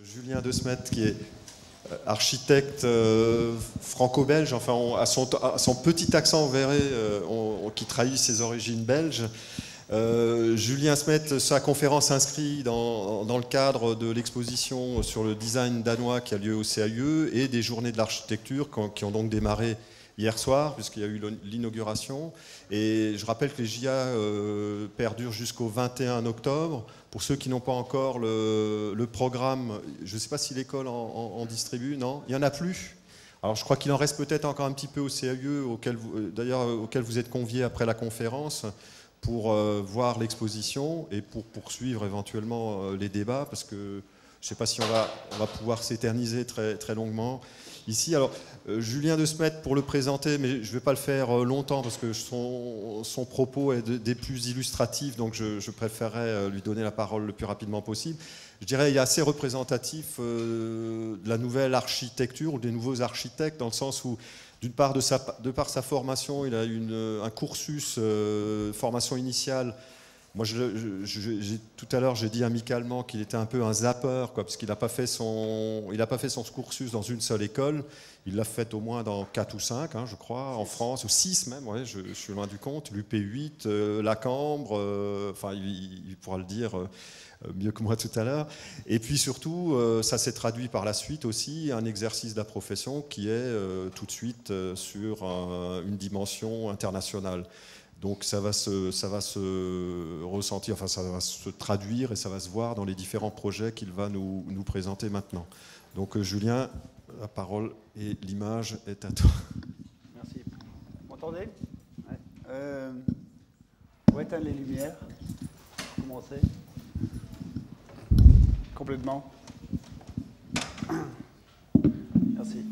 Julien De Smet, qui est architecte franco-belge, enfin à son petit accent, vous verrez, qui trahit ses origines belges. Julien Smet, sa conférence s'inscrit dans le cadre de l'exposition sur le design danois qui a lieu au CAUE et des journées de l'architecture qui ont donc démarré hier soir, puisqu'il y a eu l'inauguration. Et je rappelle que les JA perdurent jusqu'au 21 octobre. Pour ceux qui n'ont pas encore le programme, je ne sais pas si l'école en distribue, non? Il n'y en a plus. Alors je crois qu'il en reste peut-être encore un petit peu au CAUE, auquel vous êtes conviés après la conférence, pour voir l'exposition et pour poursuivre éventuellement les débats, parce que je ne sais pas si on va pouvoir s'éterniser très, très longuement ici. Alors, Julien De Smet, pour le présenter, mais je ne vais pas le faire longtemps parce que son propos est des plus illustratifs, donc je préférerais lui donner la parole le plus rapidement possible. Je dirais qu'il est assez représentatif de la nouvelle architecture ou des nouveaux architectes, dans le sens où, d'une part, de par sa formation, il a un cursus formation initiale. Moi, tout à l'heure, j'ai dit amicalement qu'il était un peu un zapper, parce qu'il n'a pas fait son cursus dans une seule école. Il l'a fait au moins dans 4 ou 5, je crois, en France, ou 6 même, ouais, je suis loin du compte. L'UP8, la Cambre, enfin, il pourra le dire mieux que moi tout à l'heure. Et puis surtout, ça s'est traduit par la suite aussi, un exercice de la profession qui est tout de suite sur une dimension internationale. Donc ça va se ressentir, enfin ça va se traduire et ça va se voir dans les différents projets qu'il va nous présenter maintenant. Donc Julien, la parole et l'image est à toi. Merci. Vous m'entendez? Ouais. On va éteindre les lumières. Pour commencer. Complètement. Merci.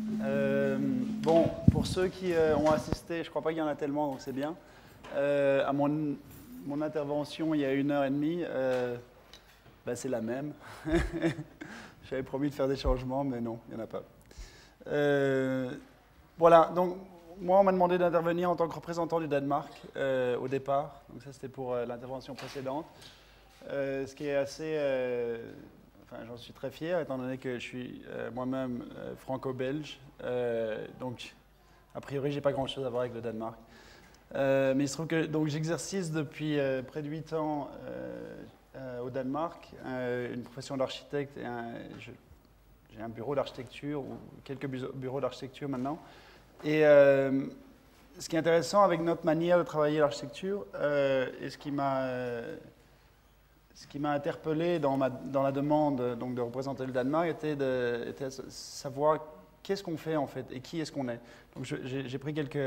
Bon, pour ceux qui ont assisté, je ne crois pas qu'il y en a tellement, donc c'est bien. À mon intervention il y a 1h30, c'est la même. J'avais promis de faire des changements, mais non, il n'y en a pas. Voilà, donc moi on m'a demandé d'intervenir en tant que représentant du Danemark au départ, donc ça c'était pour l'intervention précédente. Ce qui est assez... Enfin, j'en suis très fier, étant donné que je suis moi-même franco-belge, donc a priori j'ai pas grand-chose à voir avec le Danemark. Mais il se trouve que j'exerce depuis près de 8 ans au Danemark, une profession d'architecte et j'ai un bureau d'architecture, ou quelques bureaux d'architecture maintenant. Et ce qui est intéressant avec notre manière de travailler l'architecture, et ce qui m'a interpellé dans la demande donc, de représenter le Danemark était de savoir qu'est-ce qu'on fait en fait et qui est-ce qu'on est. Donc j'ai pris quelques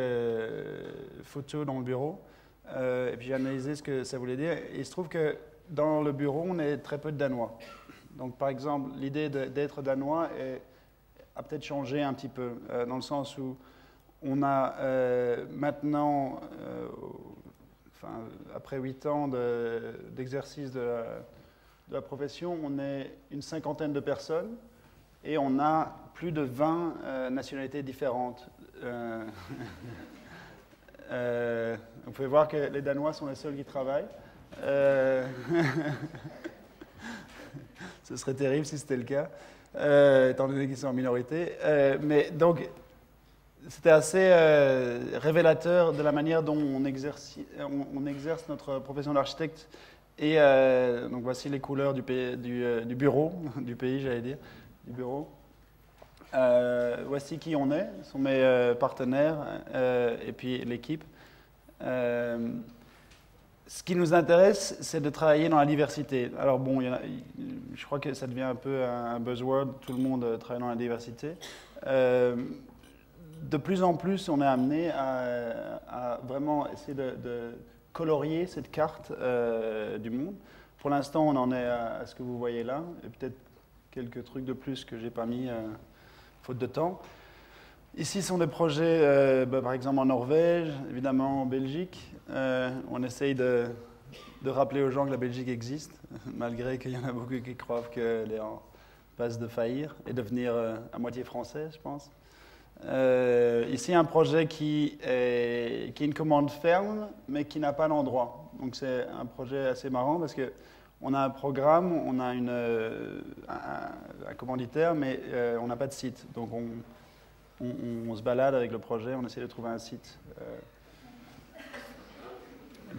photos dans le bureau et puis j'ai analysé ce que ça voulait dire. Et il se trouve que dans le bureau, on est très peu de Danois. Donc par exemple, l'idée d'être Danois a peut-être changé un petit peu, dans le sens où on a maintenant, après 8 ans d'exercice de la profession, on est une 50aine de personnes et on a plus de 20 nationalités différentes. Vous pouvez voir que les Danois sont les seuls qui travaillent. Ce serait terrible si c'était le cas, étant donné qu'ils sont en minorité. Mais donc, c'était assez révélateur de la manière dont on exerce notre profession d'architecte. Et donc voici les couleurs du bureau, du pays, j'allais dire, du bureau. Voici qui on est, ce sont mes partenaires et puis l'équipe. Ce qui nous intéresse, c'est de travailler dans la diversité. Alors bon, je crois que ça devient un peu un buzzword, tout le monde travaille dans la diversité. De plus en plus, on est amené à vraiment essayer de colorier cette carte du monde. Pour l'instant, on en est à ce que vous voyez là, et peut-être quelques trucs de plus que j'ai pas mis, faute de temps. Ici sont des projets, par exemple en Norvège, évidemment en Belgique. On essaye de rappeler aux gens que la Belgique existe, malgré qu'il y en a beaucoup qui croient qu'elle est en passe de faillir et devenir à moitié français, je pense. Ici, un projet qui est une commande ferme, mais qui n'a pas d'endroit. Donc c'est un projet assez marrant parce que On a un programme, on a un commanditaire, mais on n'a pas de site. Donc on se balade avec le projet, on essaie de trouver un site.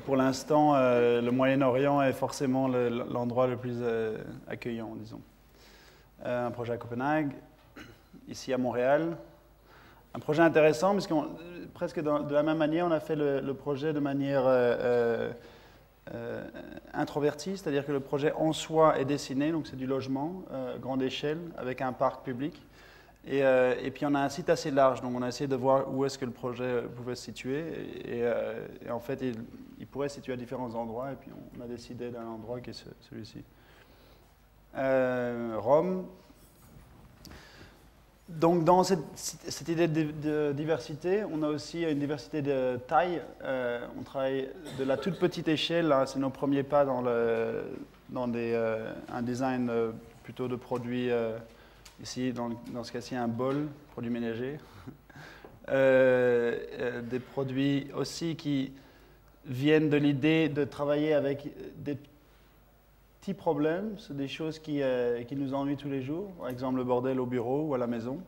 Pour l'instant, le Moyen-Orient est forcément l'endroit le plus accueillant, disons. Un projet à Copenhague, ici à Montréal. Un projet intéressant, parce que presque de la même manière, on a fait le projet de manière introvertie, c'est-à-dire que le projet en soi est dessiné, donc c'est du logement, grande échelle, avec un parc public. Et puis on a un site assez large, donc on a essayé de voir où est-ce que le projet pouvait se situer. Et en fait, il pourrait se situer à différents endroits, et puis on a décidé d'un endroit qui est celui-ci. Rome. Donc dans cette idée de diversité, on a aussi une diversité de taille. On travaille de la toute petite échelle, c'est nos premiers pas dans un design plutôt de produits. Ici, dans ce cas-ci, un bol, produit ménager. Des produits aussi qui viennent de l'idée de travailler avec des petits problèmes. C'est des choses qui nous ennuient tous les jours. Par exemple, le bordel au bureau ou à la maison.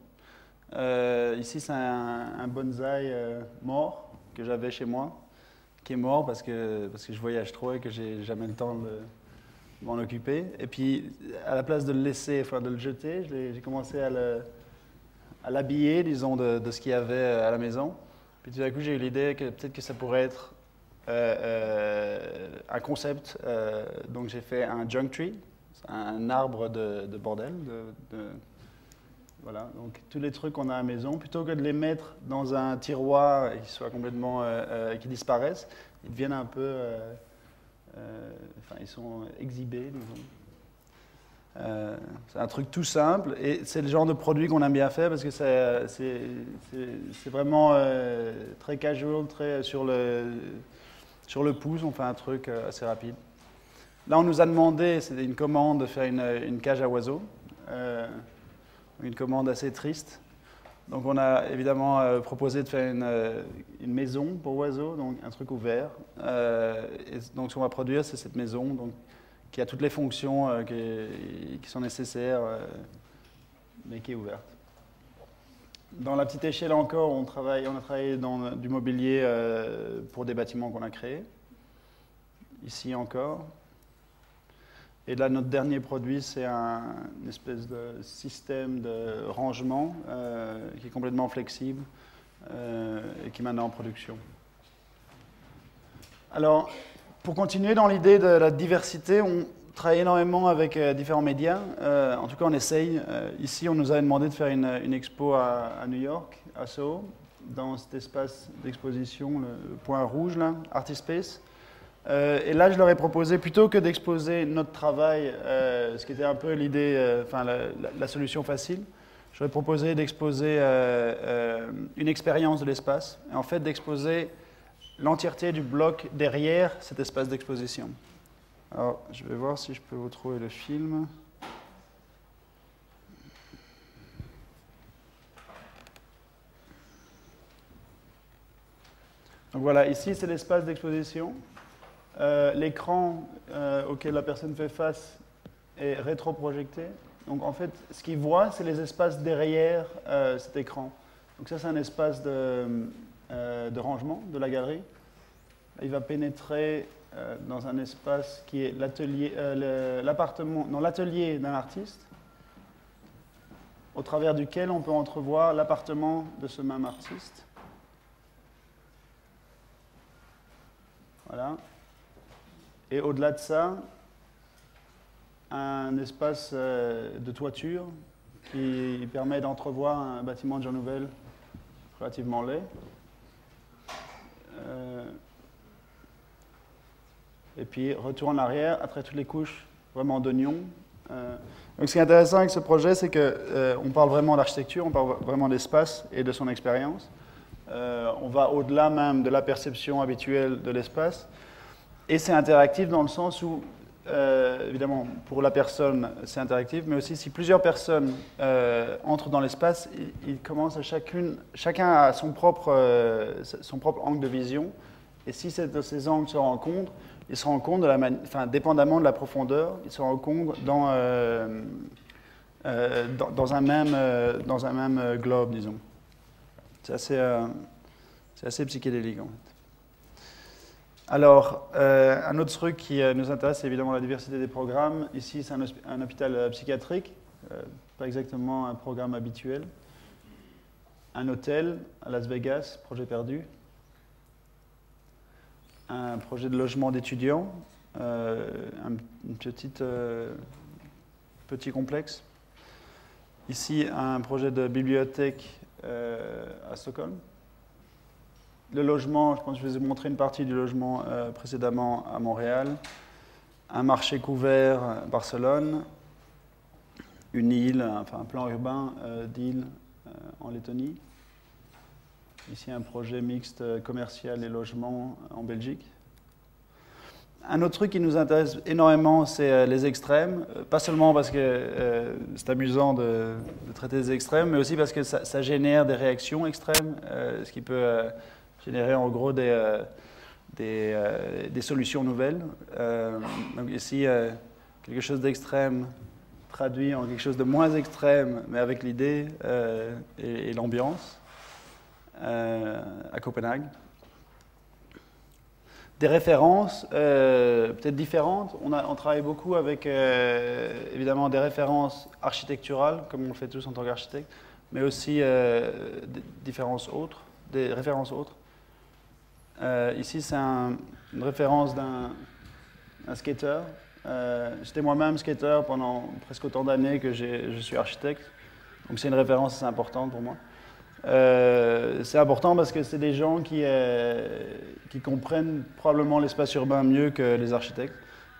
Ici, c'est un bonsaï mort que j'avais chez moi, qui est mort parce que je voyage trop et que j'ai jamais le temps de m'en occuper. Et puis, à la place de le laisser, enfin de le jeter, j'ai commencé à l'habiller, disons, de ce qu'il y avait à la maison. Puis tout à coup, j'ai eu l'idée que peut-être que ça pourrait être un concept. Donc, j'ai fait un junk tree, un arbre de bordel. Voilà. Donc, tous les trucs qu'on a à la maison, plutôt que de les mettre dans un tiroir et qu'ils soient complètement, qu'ils disparaissent, ils deviennent un peu... ils sont exhibés, disons. C'est un truc tout simple et c'est le genre de produit qu'on aime bien faire parce que c'est vraiment très casual, très sur le pouce, on fait un truc assez rapide. Là, on nous a demandé, c'était une commande, de faire une cage à oiseaux, une commande assez triste. Donc on a évidemment proposé de faire une maison pour oiseaux, donc un truc ouvert. Et donc ce qu'on va produire, c'est cette maison donc, qui a toutes les fonctions qui sont nécessaires, mais qui est ouverte. Dans la petite échelle encore, on a travaillé dans du mobilier pour des bâtiments qu'on a créés. Ici encore. Et là, notre dernier produit, c'est une espèce de système de rangement qui est complètement flexible et qui est maintenant en production. Alors, pour continuer dans l'idée de la diversité, on travaille énormément avec différents médias. En tout cas, on essaye. Ici, on nous a demandé de faire une expo à New York, à Soho, dans cet espace d'exposition, le point rouge, là, Artispace. Et là, je leur ai proposé, plutôt que d'exposer notre travail, ce qui était un peu l'idée, la solution facile, je leur ai proposé d'exposer une expérience de l'espace, et en fait d'exposer l'entièreté du bloc derrière cet espace d'exposition. Alors, je vais voir si je peux vous trouver le film. Donc voilà, ici c'est l'espace d'exposition. L'écran auquel la personne fait face est rétroprojecté. Donc en fait, ce qu'il voit, c'est les espaces derrière cet écran. Donc ça, c'est un espace de rangement de la galerie. Il va pénétrer dans un espace qui est l'atelier d'un artiste, au travers duquel on peut entrevoir l'appartement de ce même artiste. Voilà. Et au-delà de ça, un espace de toiture qui permet d'entrevoir un bâtiment de Jean Nouvel relativement laid. Et puis retour en arrière, après toutes les couches vraiment d'oignons. Donc ce qui est intéressant avec ce projet, c'est qu'on parle vraiment d'architecture, on parle vraiment d'espace et de son expérience. On va au-delà même de la perception habituelle de l'espace. Et c'est interactif dans le sens où, évidemment, pour la personne, c'est interactif, mais aussi si plusieurs personnes entrent dans l'espace, ils commencent à chacun a son propre angle de vision. Et si ces angles se rencontrent, il se rend compte, dépendamment de la profondeur, il se rend compte dans un même globe, disons. C'est assez psychédélique, en fait. Alors, un autre truc qui nous intéresse, c'est évidemment la diversité des programmes. Ici, c'est un hôpital psychiatrique, pas exactement un programme habituel. Un hôtel à Las Vegas, projet perdu. Un projet de logement d'étudiants, un petit complexe. Ici, un projet de bibliothèque à Stockholm. Le logement, je pense que je vous ai montré une partie du logement précédemment à Montréal. Un marché couvert à Barcelone. Une île, enfin un plan urbain d'île en Lettonie. Ici, un projet mixte commercial et logement en Belgique. Un autre truc qui nous intéresse énormément, c'est les extrêmes. Pas seulement parce que c'est amusant de traiter des extrêmes, mais aussi parce que ça génère des réactions extrêmes, ce qui peut générer en gros des solutions nouvelles. Donc ici, quelque chose d'extrême traduit en quelque chose de moins extrême, mais avec l'idée et l'ambiance. À Copenhague. Des références peut-être différentes. On travaille beaucoup avec évidemment des références architecturales, comme on le fait tous en tant qu'architecte, mais aussi des références autres. Ici, c'est une référence d'un skater. J'étais moi-même skater pendant presque autant d'années que je suis architecte, donc c'est une référence assez importante pour moi. C'est important parce que c'est des gens qui comprennent probablement l'espace urbain mieux que les architectes,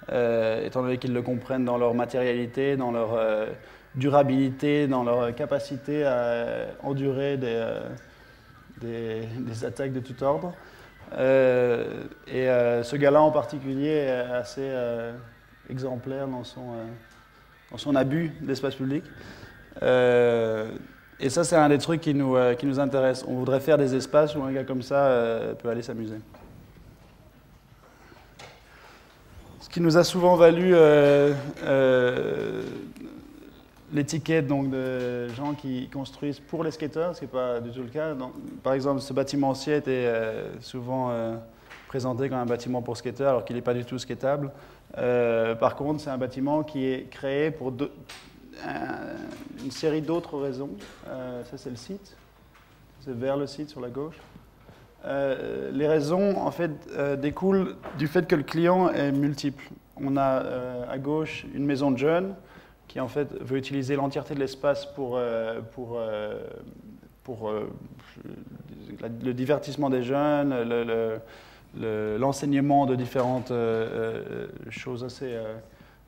étant donné qu'ils le comprennent dans leur matérialité, dans leur durabilité, dans leur capacité à endurer des attaques de tout ordre. Ce gars-là en particulier est assez exemplaire dans son abus de l'espace public. Et ça, c'est un des trucs qui nous intéresse. On voudrait faire des espaces où un gars comme ça peut aller s'amuser. Ce qui nous a souvent valu l'étiquette donc, de gens qui construisent pour les skateurs, ce qui n'est pas du tout le cas. Donc, par exemple, ce bâtiment-ci était souvent présenté comme un bâtiment pour skateurs, alors qu'il n'est pas du tout skatable. Par contre, c'est un bâtiment qui est créé pour une série d'autres raisons. Ça, c'est le site. C'est vers le site sur la gauche. Les raisons, en fait, découlent du fait que le client est multiple. On a à gauche une maison de jeunes qui, en fait, veut utiliser l'entièreté de l'espace pour le divertissement des jeunes, l'enseignement de différentes choses assez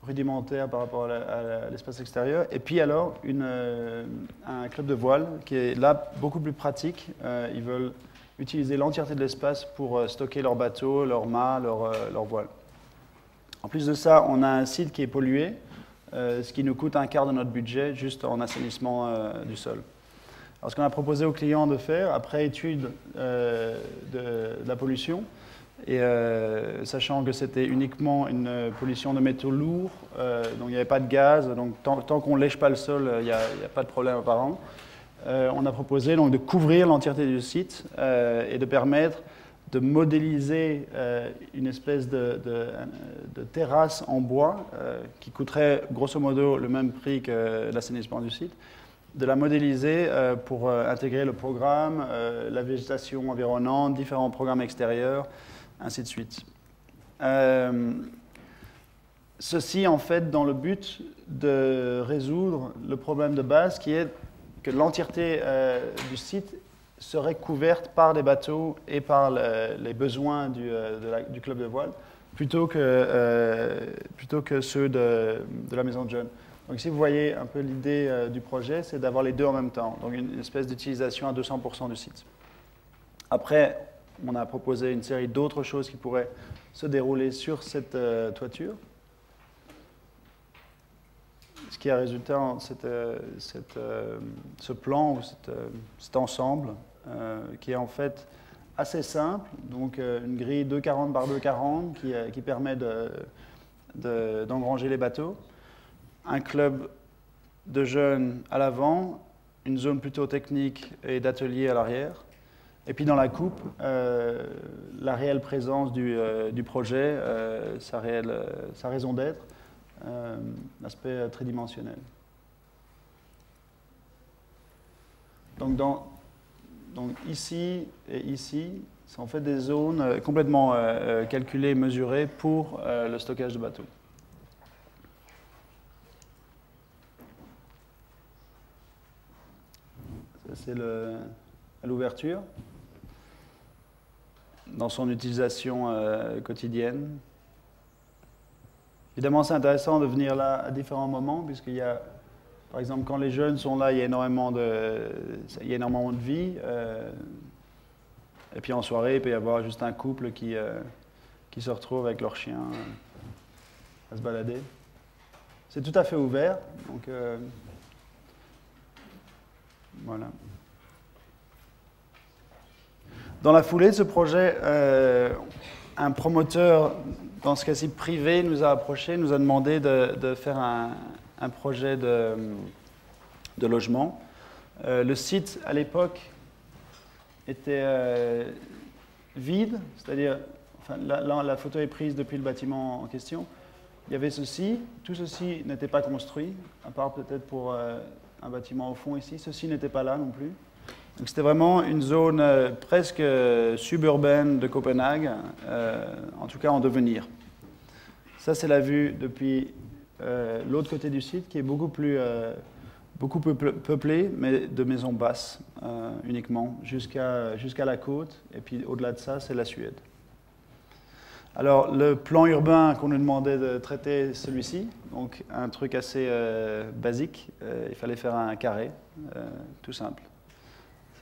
rudimentaire par rapport à l'espace extérieur. Et puis alors, un club de voile qui est là beaucoup plus pratique. Ils veulent utiliser l'entièreté de l'espace pour stocker leurs bateaux, leurs mâts, leurs voiles. En plus de ça, on a un site qui est pollué, ce qui nous coûte un quart de notre budget juste en assainissement du sol. Alors, ce qu'on a proposé aux clients de faire, après étude de la pollution, et sachant que c'était uniquement une pollution de métaux lourds, donc il n'y avait pas de gaz, donc tant qu'on ne lèche pas le sol, il n'y a pas de problème apparent. On a proposé donc, de couvrir l'entièreté du site et de permettre de modéliser une espèce de terrasse en bois qui coûterait grosso modo le même prix que l'assainissement du site, de la modéliser pour intégrer le programme, la végétation environnante, différents programmes extérieurs, ainsi de suite. Ceci, en fait, dans le but de résoudre le problème de base qui est que l'entièreté du site serait couverte par des bateaux et par les besoins du club de voile, plutôt que ceux de la maison de jeunes. Donc ici, vous voyez un peu l'idée du projet, c'est d'avoir les deux en même temps, donc une espèce d'utilisation à 200% du site. Après, on a proposé une série d'autres choses qui pourraient se dérouler sur cette toiture. Ce qui a résulté en ce plan, ou cet ensemble, qui est en fait assez simple, donc une grille 2,40 par 2,40 qui permet d'engranger les bateaux, un club de jeunes à l'avant, une zone plutôt technique et d'atelier à l'arrière. Et puis dans la coupe, la réelle présence du projet, sa raison d'être, l'aspect tridimensionnel. Donc ici et ici, c'est en fait des zones complètement calculées, mesurées pour le stockage de bateaux. Ça, c'est l'ouverture dans son utilisation quotidienne. Évidemment, c'est intéressant de venir là à différents moments, puisqu'il y a, par exemple, quand les jeunes sont là, il y a énormément de vie. Et puis en soirée, il peut y avoir juste un couple qui se retrouve avec leur chien à se balader. C'est tout à fait ouvert, donc voilà. Dans la foulée de ce projet, un promoteur, dans ce cas-ci privé, nous a approché, nous a demandé de faire un projet de logement. Le site, à l'époque, était vide, c'est-à-dire, enfin, là, la photo est prise depuis le bâtiment en question. Il y avait ceci, tout ceci n'était pas construit, à part peut-être pour un bâtiment au fond ici. Ceci n'était pas là non plus. Donc c'était vraiment une zone presque suburbaine de Copenhague, en tout cas en devenir. Ça, c'est la vue depuis l'autre côté du site, qui est beaucoup plus peuplé, mais de maisons basses uniquement, jusqu'à la côte. Et puis au-delà de ça, c'est la Suède. Alors, le plan urbain qu'on nous demandait de traiter, celui-ci, donc un truc assez basique. Il fallait faire un carré, tout simple.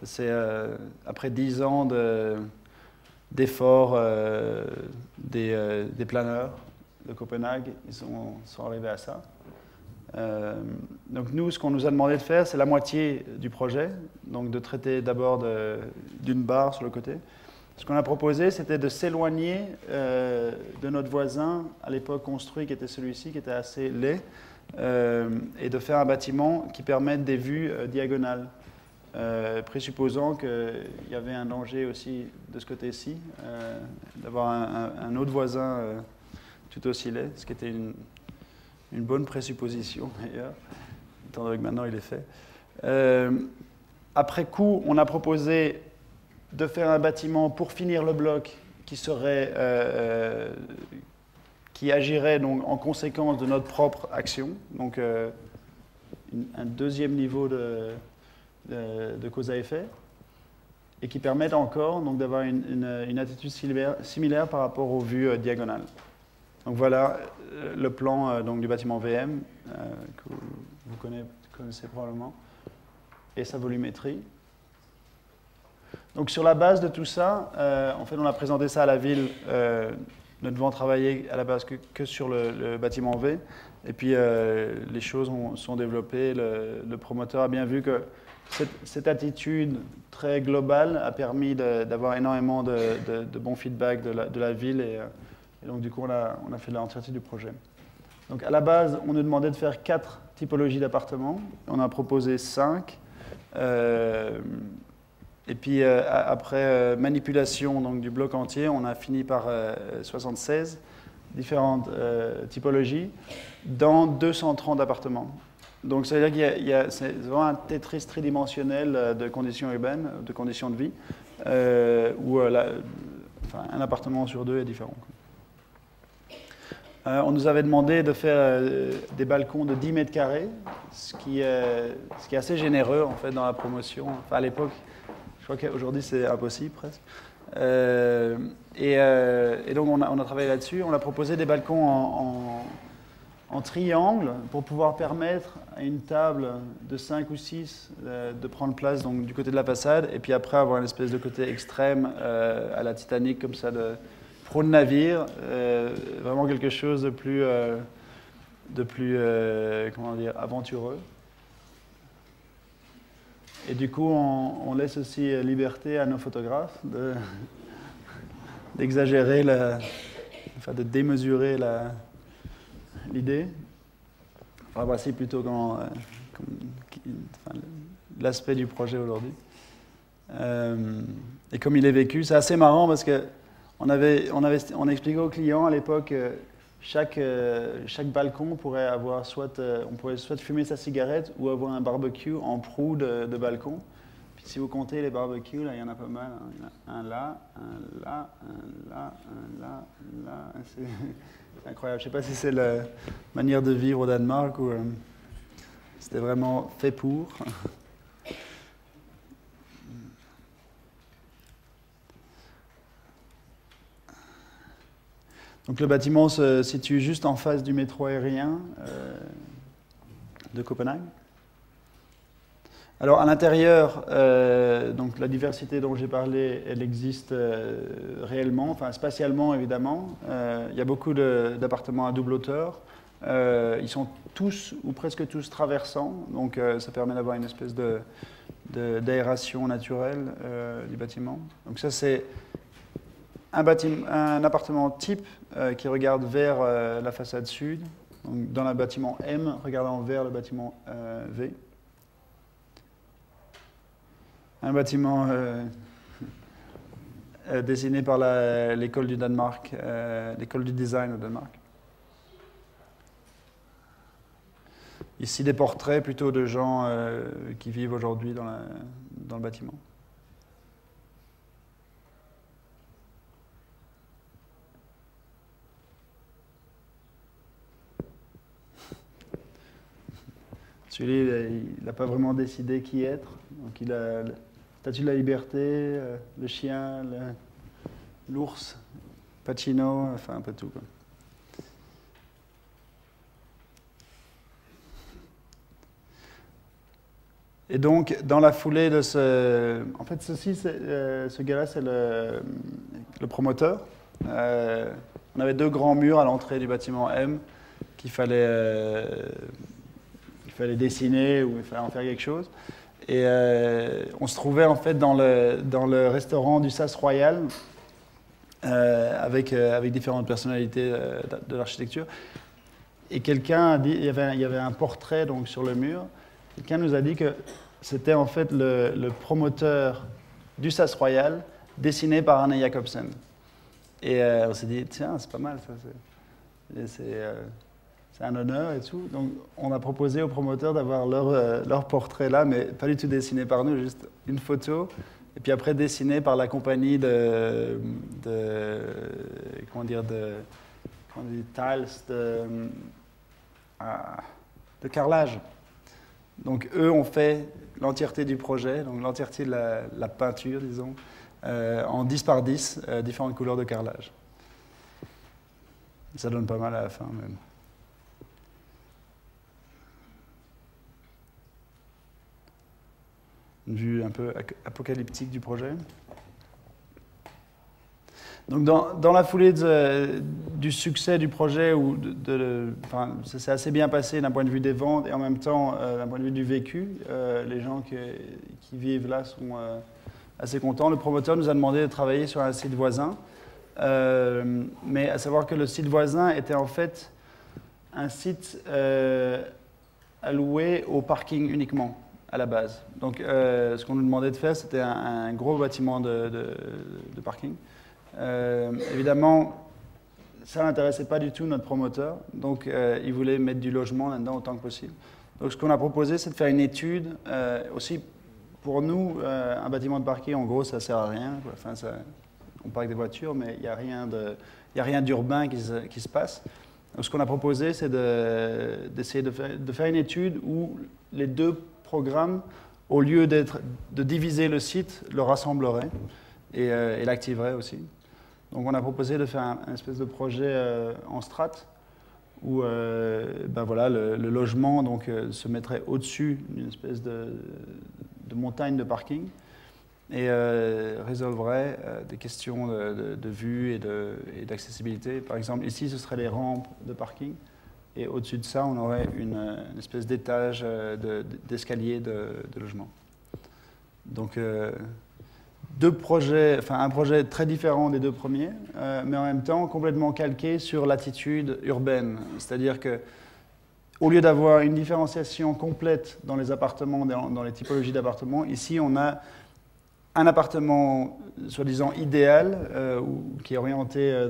C'est après 10 ans d'efforts des planeurs de Copenhague, ils sont arrivés à ça. Donc nous, ce qu'on nous a demandé de faire, c'est la moitié du projet, donc de traiter d'abord d'une barre sur le côté. Ce qu'on a proposé, c'était de s'éloigner de notre voisin, à l'époque construit, qui était celui-ci, qui était assez laid, et de faire un bâtiment qui permette des vues diagonales, présupposant qu'il y avait un danger aussi de ce côté-ci, d'avoir un autre voisin tout aussi laid, ce qui était une bonne présupposition d'ailleurs, étant donné que maintenant il est fait. Après coup, on a proposé de faire un bâtiment pour finir le bloc qui agirait donc en conséquence de notre propre action, donc un deuxième niveau de cause à effet, et qui permettent encore donc d'avoir une attitude similaire par rapport aux vues diagonales. Donc voilà le plan donc du bâtiment VM que vous connaissez probablement, et sa volumétrie. Donc sur la base de tout ça, en fait on a présenté ça à la ville, ne devant travailler à la base que sur le bâtiment V, et puis les choses sont développées. Le promoteur a bien vu que cette attitude très globale a permis d'avoir énormément de bons feedbacks de la ville, et donc du coup on a fait l'entièreté du projet. Donc à la base, on nous demandait de faire 4 typologies d'appartements, on a proposé 5. Et puis après manipulation donc, du bloc entier, on a fini par 76 différentes typologies dans 230 appartements. Donc ça veut dire qu'il y a c'est vraiment un Tetris tridimensionnel de conditions urbaines, de conditions de vie, où un appartement sur 2 est différent. On nous avait demandé de faire des balcons de 10 mètres carrés, ce qui est assez généreux en fait dans la promotion. Enfin, à l'époque, je crois qu'aujourd'hui c'est impossible presque. Et donc on a travaillé là-dessus. On a proposé des balcons en triangle pour pouvoir permettre à une table de 5 ou 6 de prendre place donc, du côté de la façade, et puis après avoir une espèce de côté extrême à la Titanic comme ça de navire, vraiment quelque chose de plus comment dire, aventureux. Et du coup, on laisse aussi liberté à nos photographes d'exagérer, enfin de démesurer l'idée. Enfin, voici plutôt l'aspect du projet aujourd'hui. Et comme il est vécu, c'est assez marrant parce que on expliquait aux clients à l'époque chaque balcon pourrait avoir on pourrait soit fumer sa cigarette ou avoir un barbecue en proue de balcon. Puis si vous comptez les barbecues, là il y en a pas mal. Hein. Il y en a un là, un là, un là, un là, un là. C'est incroyable. Je ne sais pas si c'est la manière de vivre au Danemark ou c'était vraiment fait pour. Donc le bâtiment se situe juste en face du métro aérien de Copenhague. Alors à l'intérieur, donc la diversité dont j'ai parlé, elle existe réellement, enfin spatialement évidemment. Il y a beaucoup d'appartements à double hauteur. Ils sont tous ou presque tous traversants, donc ça permet d'avoir une espèce d'aération naturelle du bâtiment. Donc ça c'est un appartement type qui regarde vers la façade sud, donc dans le bâtiment M, regardant vers le bâtiment V. Un bâtiment dessiné par l'école du Danemark, l'école du design au Danemark. Ici, des portraits plutôt de gens qui vivent aujourd'hui dans le bâtiment. Celui-là, il n'a pas vraiment décidé qui être. Donc il a la Statue de la Liberté, le chien, l'ours, Pacino, enfin un peu tout, quoi. Et donc, dans la foulée de en fait, ce gars-là, c'est le promoteur. On avait 2 grands murs à l'entrée du bâtiment M qu'il fallait dessiner ou il fallait en faire quelque chose. Et on se trouvait en fait dans le restaurant du Sas Royal avec différentes personnalités de l'architecture. Et quelqu'un a dit, il y avait un portrait donc sur le mur. Quelqu'un nous a dit que c'était en fait le promoteur du Sas Royal dessiné par Arne Jacobsen. Et on s'est dit, tiens, c'est pas mal ça. C'est un honneur et tout. Donc on a proposé aux promoteurs d'avoir leur portrait là, mais pas du tout dessiné par nous, juste une photo. Et puis après dessiné par la compagnie de carrelage. Donc eux ont fait l'entièreté du projet, donc l'entièreté de la peinture, disons, en 10 par 10, différentes couleurs de carrelage. Ça donne pas mal à la fin même. Une vue un peu apocalyptique du projet. Donc dans la foulée du succès du projet, ça s'est assez bien passé d'un point de vue des ventes et en même temps d'un point de vue du vécu. Les gens qui vivent là sont assez contents. Le promoteur nous a demandé de travailler sur un site voisin, mais à savoir que le site voisin était en fait un site alloué au parking uniquement à la base. Donc ce qu'on nous demandait de faire, c'était un gros bâtiment de parking. Évidemment, ça n'intéressait pas du tout notre promoteur, donc il voulait mettre du logement là-dedans autant que possible. Donc ce qu'on a proposé, c'est de faire une étude. Aussi, pour nous, un bâtiment de parking, en gros, ça ne sert à rien, quoi. Enfin, on parque des voitures, mais il n'y a rien d'urbain qui se passe. Donc ce qu'on a proposé, c'est d'essayer de faire une étude où les 2 programmes, au lieu de diviser le site, le rassembleraient et l'activeraient aussi. Donc on a proposé de faire un espèce de projet en strates où le logement donc, se mettrait au-dessus d'une espèce de montagne de parking et résolverait des questions de vue et d'accessibilité. Par exemple, ici, ce seraient les rampes de parking et au-dessus de ça, on aurait une espèce d'étage d'escalier de logement. Donc, deux projets, enfin un projet très différent des deux premiers, mais en même temps complètement calqué sur l'attitude urbaine. C'est-à-dire que, au lieu d'avoir une différenciation complète dans les appartements, dans les typologies d'appartements, ici on a un appartement soi-disant idéal, qui est orienté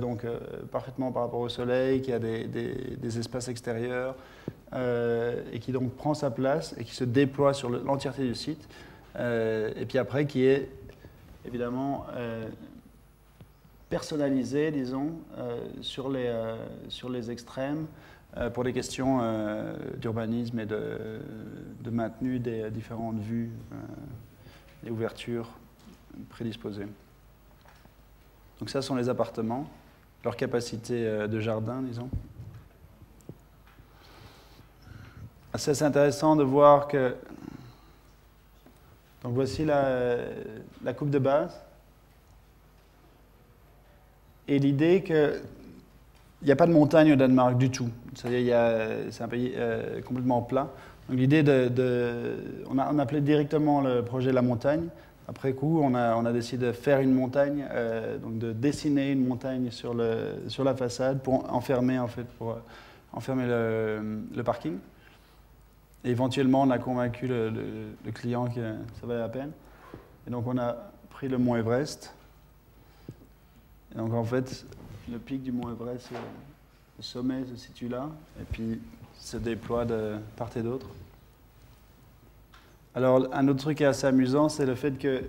parfaitement par rapport au soleil, qui a des espaces extérieurs, et qui donc prend sa place et qui se déploie sur l'entièreté du site. Et puis après, qui est évidemment personnalisé, disons, sur les extrêmes, pour des questions d'urbanisme et de maintenu des différentes vues et ouvertures prédisposées. Donc ça sont les appartements, leur capacité de jardin, disons. C'est assez intéressant de voir que... Donc voici la coupe de base. Et l'idée qu'il n'y a pas de montagne au Danemark du tout. C'est-à-dire c'est un pays complètement plat. Donc l'idée on a appelé directement le projet La Montagne. Après coup, on a décidé de faire une montagne, donc de dessiner une montagne sur la façade pour enfermer, le parking. Et éventuellement, on a convaincu le client que ça valait la peine. Et donc, on a pris le mont Everest. Et donc, en fait, le pic du mont Everest, le sommet se situe là, et puis se déploie de part et d'autre. Alors, un autre truc qui est assez amusant, c'est le fait que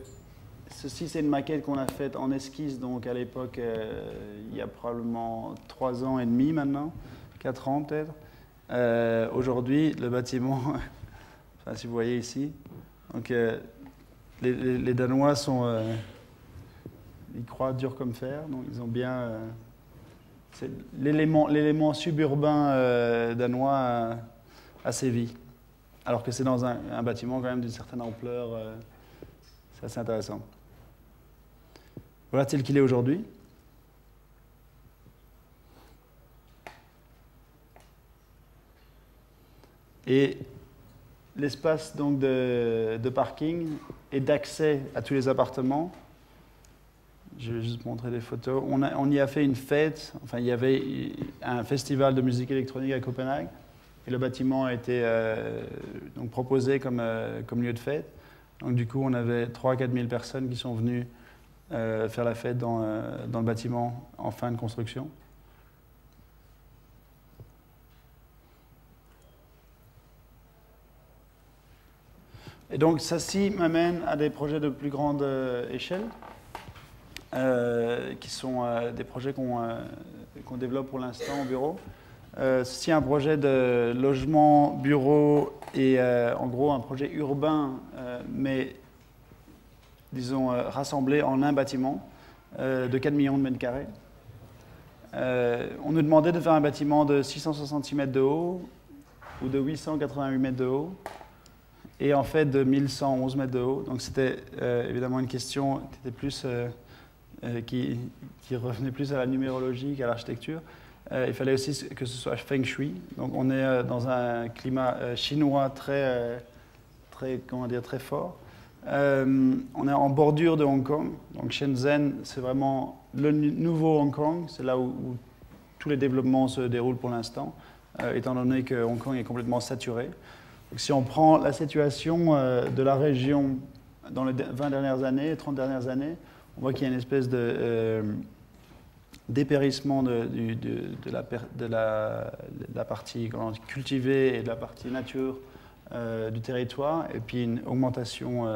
ceci, c'est une maquette qu'on a faite en esquisse, donc à l'époque, il y a probablement 3 ans et demi maintenant, 4 ans peut-être. Aujourd'hui, le bâtiment, enfin, si vous voyez ici, donc, les Danois sont, ils croient dur comme fer, donc ils ont bien, c'est l'élément suburbain danois a sévi, alors que c'est dans un bâtiment quand même d'une certaine ampleur, c'est assez intéressant. Voilà tel qu'il est aujourd'hui. Et l'espace donc de parking et d'accès à tous les appartements. Je vais juste montrer des photos. On y a fait une fête. Enfin, il y avait un festival de musique électronique à Copenhague. Et le bâtiment a été donc proposé comme lieu de fête. Donc du coup, on avait 3 000 à 4 000 personnes qui sont venues faire la fête dans le bâtiment en fin de construction. Et donc, ça-ci m'amène à des projets de plus grande échelle, qui sont des projets qu'on développe pour l'instant au bureau. Ceci est un projet de logement, bureau et en gros un projet urbain, mais disons rassemblé en un bâtiment de 4 millions de mètres carrés. On nous demandait de faire un bâtiment de 666 mètres de haut ou de 888 mètres de haut. Et en fait de 1111 mètres de haut. Donc c'était évidemment une question qui était plus, qui revenait plus à la numérologie qu'à l'architecture. Il fallait aussi que ce soit feng shui. Donc on est dans un climat chinois très fort. On est en bordure de Hong Kong. Donc Shenzhen, c'est vraiment le nouveau Hong Kong. C'est là où tous les développements se déroulent pour l'instant, étant donné que Hong Kong est complètement saturé. Donc, si on prend la situation de la région dans les 20 dernières années, 30 dernières années, on voit qu'il y a une espèce de dépérissement de la partie cultivée et de la partie nature du territoire, et puis une augmentation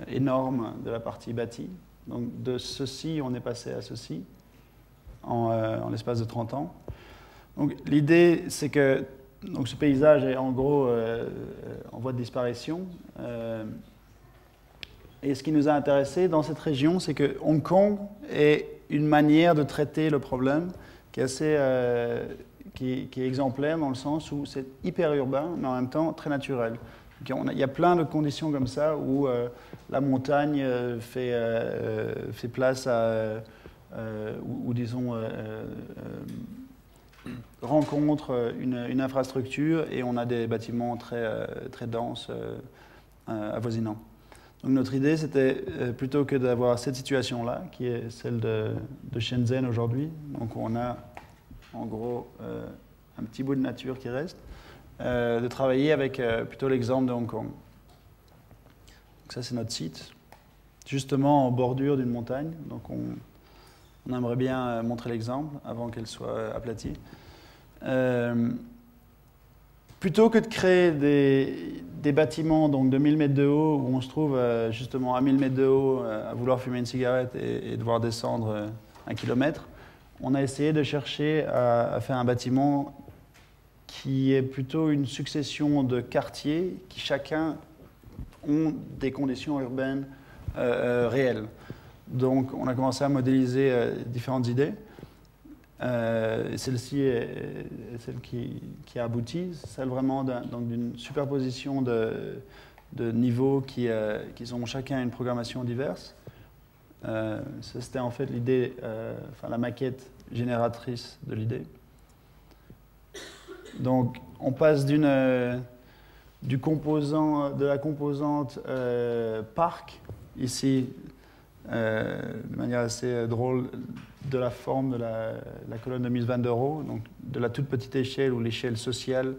énorme de la partie bâtie. Donc de ceci, on est passé à ceci en l'espace de 30 ans. Donc l'idée, c'est que donc ce paysage est en gros en voie de disparition. Et ce qui nous a intéressé dans cette région, c'est que Hong Kong est une manière de traiter le problème qui est assez, qui est exemplaire dans le sens où c'est hyper urbain, mais en même temps très naturel. Il y a plein de conditions comme ça où la montagne fait place à, ou disons, rencontre une infrastructure, et on a des bâtiments très denses avoisinants. Donc notre idée, c'était plutôt que d'avoir cette situation-là, qui est celle de Shenzhen aujourd'hui, donc on a en gros un petit bout de nature qui reste, de travailler avec plutôt l'exemple de Hong Kong. Donc ça, c'est notre site, justement en bordure d'une montagne. Donc on aimerait bien montrer l'exemple avant qu'elle soit aplatie. Plutôt que de créer des bâtiments donc de 1000 mètres de haut, où on se trouve justement à 1000 mètres de haut à vouloir fumer une cigarette et devoir descendre 1 kilomètre, on a essayé de chercher à faire un bâtiment qui est plutôt une succession de quartiers qui chacun ont des conditions urbaines réelles. Donc on a commencé à modéliser différentes idées. Et celle-ci est celle qui a abouti, celle vraiment d'une superposition de niveaux qui ont chacun une programmation diverse. Ça, c'était en fait l'idée, la maquette génératrice de l'idée. Donc, on passe de la composante parc, ici, de manière assez drôle, de la forme de la colonne de Mies van der Rohe, donc de la toute petite échelle ou l'échelle sociale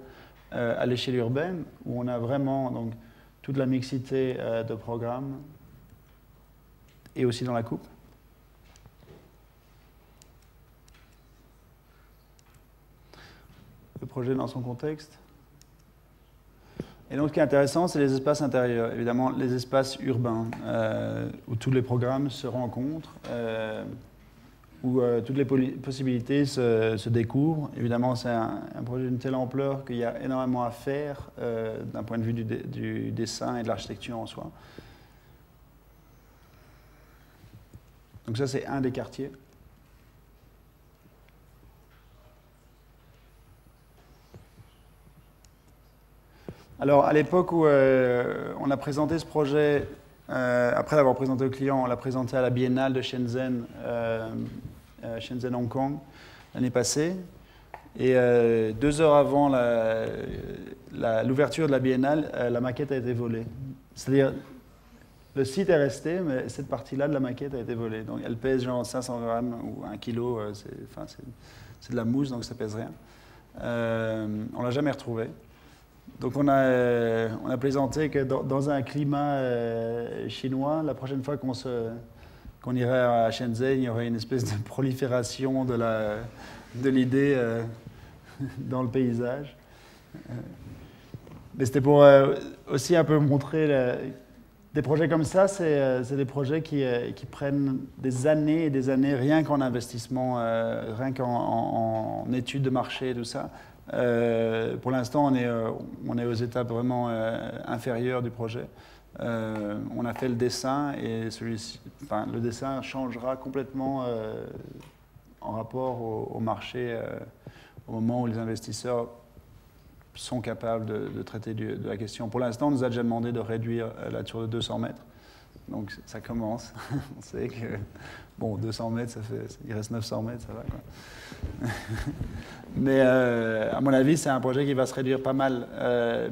à l'échelle urbaine, où on a vraiment donc, toute la mixité de programmes et aussi dans la coupe. Le projet dans son contexte. Et donc, ce qui est intéressant, c'est les espaces intérieurs, évidemment les espaces urbains, où tous les programmes se rencontrent, où toutes les possibilités se découvrent. Évidemment, c'est un projet d'une telle ampleur qu'il y a énormément à faire d'un point de vue du dessin et de l'architecture en soi. Donc ça, c'est un des quartiers. Alors, à l'époque où on a présenté ce projet, après l'avoir présenté au client, on l'a présenté à la Biennale de Shenzhen, Shenzhen-Hong Kong, l'année passée. Et 2 heures avant l'ouverture de la Biennale, la maquette a été volée. C'est-à-dire, le site est resté, mais cette partie-là de la maquette a été volée. Donc, elle pèse genre 500 grammes ou 1 kilo. C'est de la mousse, donc ça pèse rien. On ne l'a jamais retrouvée. Donc on a plaisanté que dans un climat chinois, la prochaine fois qu'on irait à Shenzhen, il y aurait une espèce de prolifération de l'idée dans le paysage. Mais c'était pour aussi un peu montrer des projets comme ça, c'est des projets qui prennent des années et des années, rien qu'en investissement, rien qu'en études de marché et tout ça. Pour l'instant, on est aux étapes vraiment inférieures du projet. On a fait le dessin et le dessin changera complètement en rapport au marché au moment où les investisseurs sont capables de traiter de la question. Pour l'instant, on nous a déjà demandé de réduire la tour de 200 mètres. Donc ça commence. On sait que, bon, 200 mètres, il reste 900 mètres, ça va, quoi. Mais à mon avis, c'est un projet qui va se réduire pas mal.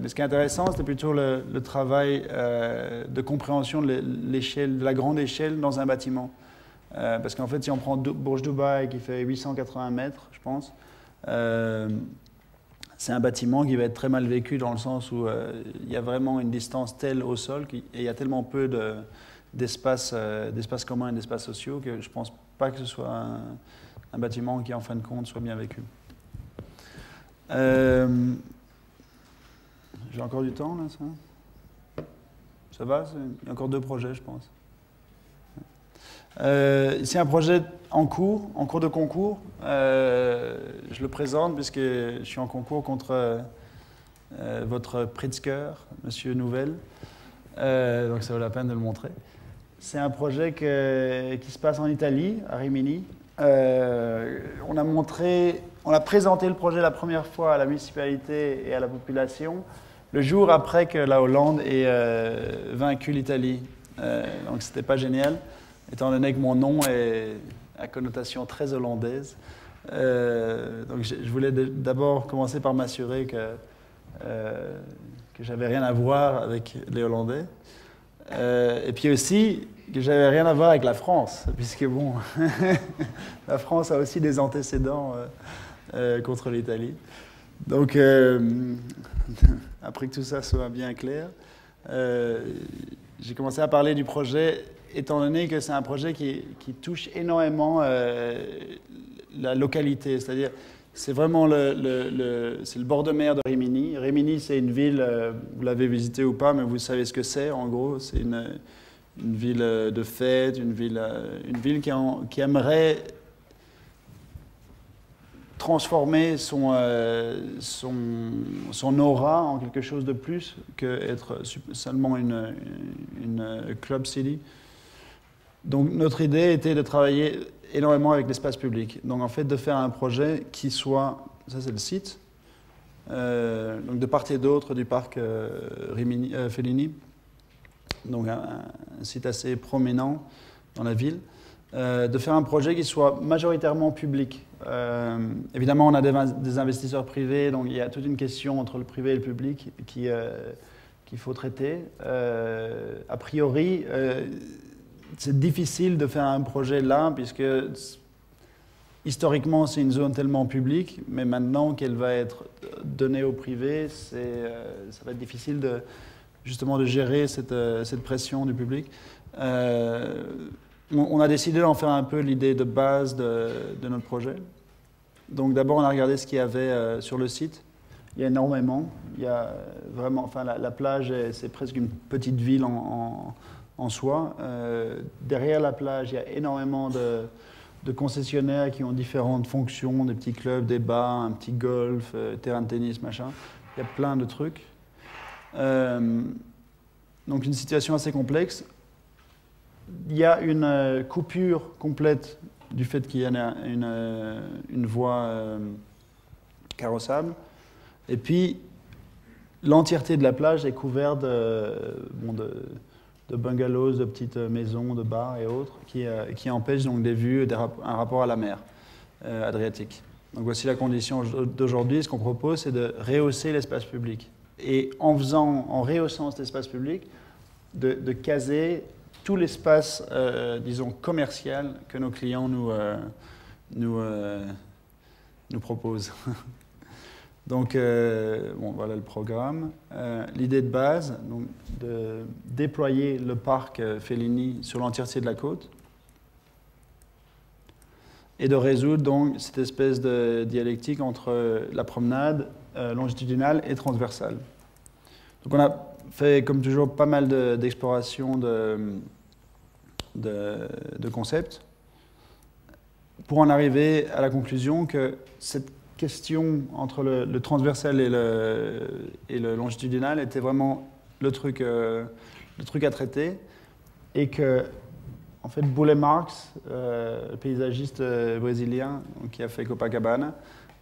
Mais ce qui est intéressant, c'était plutôt le travail de compréhension de la grande échelle dans un bâtiment. Parce qu'en fait, si on prend Burj Dubaï, qui fait 880 mètres, je pense, c'est un bâtiment qui va être très mal vécu dans le sens où il y a vraiment une distance telle au sol et il y a tellement peu d'espaces communs et d'espaces sociaux que je ne pense pas que ce soit un bâtiment qui, en fin de compte, soit bien vécu. J'ai encore du temps, là, ça? Ça va? Il y a encore 2 projets, je pense. Ici, un projet en cours de concours. Je le présente puisque je suis en concours contre votre Pritzker, Monsieur Nouvel. Donc ça vaut la peine de le montrer. C'est un projet qui se passe en Italie, à Rimini. On a présenté le projet la première fois à la municipalité et à la population le jour après que la Hollande ait vaincu l'Italie. Donc c'était pas génial, étant donné que mon nom est à connotation très hollandaise. Donc je voulais d'abord commencer par m'assurer que j'avais rien à voir avec les Hollandais. Et puis aussi que j'avais rien à voir avec la France, puisque bon, la France a aussi des antécédents contre l'Italie. Donc, après que tout ça soit bien clair, j'ai commencé à parler du projet, étant donné que c'est un projet qui touche énormément la localité, c'est-à-dire c'est vraiment c'est le bord de mer de Rimini. Rimini, c'est une ville, vous l'avez visité ou pas, mais vous savez ce que c'est, en gros. C'est une ville de fête, une ville qui aimerait transformer son aura en quelque chose de plus qu'être seulement une club city. Donc notre idée était de travailler énormément avec l'espace public. Donc en fait de faire un projet qui soit, ça c'est le site, donc de part et d'autre du parc Fellini, donc un site assez prominent dans la ville, de faire un projet qui soit majoritairement public. Évidemment on a des investisseurs privés, donc il y a toute une question entre le privé et le public qu'il faut traiter. A priori, c'est difficile de faire un projet là, puisque historiquement c'est une zone tellement publique, mais maintenant qu'elle va être donnée au privé, ça va être difficile justement de gérer cette pression du public. On a décidé d'en faire un peu l'idée de base de notre projet. Donc d'abord on a regardé ce qu'il y avait sur le site. Il y a énormément. Il y a vraiment, enfin la plage, c'est presque une petite ville en soi. Derrière la plage, il y a énormément de concessionnaires qui ont différentes fonctions, des petits clubs, des bars, un petit golf, terrain de tennis, machin. Il y a plein de trucs. Donc une situation assez complexe. Il y a une coupure complète du fait qu'il y a une voie carrossable. Et puis, l'entièreté de la plage est couverte de bungalows, de petites maisons, de bars et autres, qui empêchent donc des vues, un rapport à la mer Adriatique. Donc voici la condition d'aujourd'hui. Ce qu'on propose, c'est de rehausser l'espace public. Et en rehaussant cet espace public, de caser tout l'espace, disons, commercial que nos clients nous proposent. Donc, voilà le programme. L'idée de base, donc, de déployer le parc Fellini sur l'entièreté de la côte et de résoudre donc cette espèce de dialectique entre la promenade longitudinale et transversale. Donc, on a fait, comme toujours, pas mal d'exploration de concepts pour en arriver à la conclusion que cette question entre le transversal et le longitudinal était vraiment le truc à traiter, et que en fait Burle Marx, le paysagiste brésilien qui a fait Copacabana,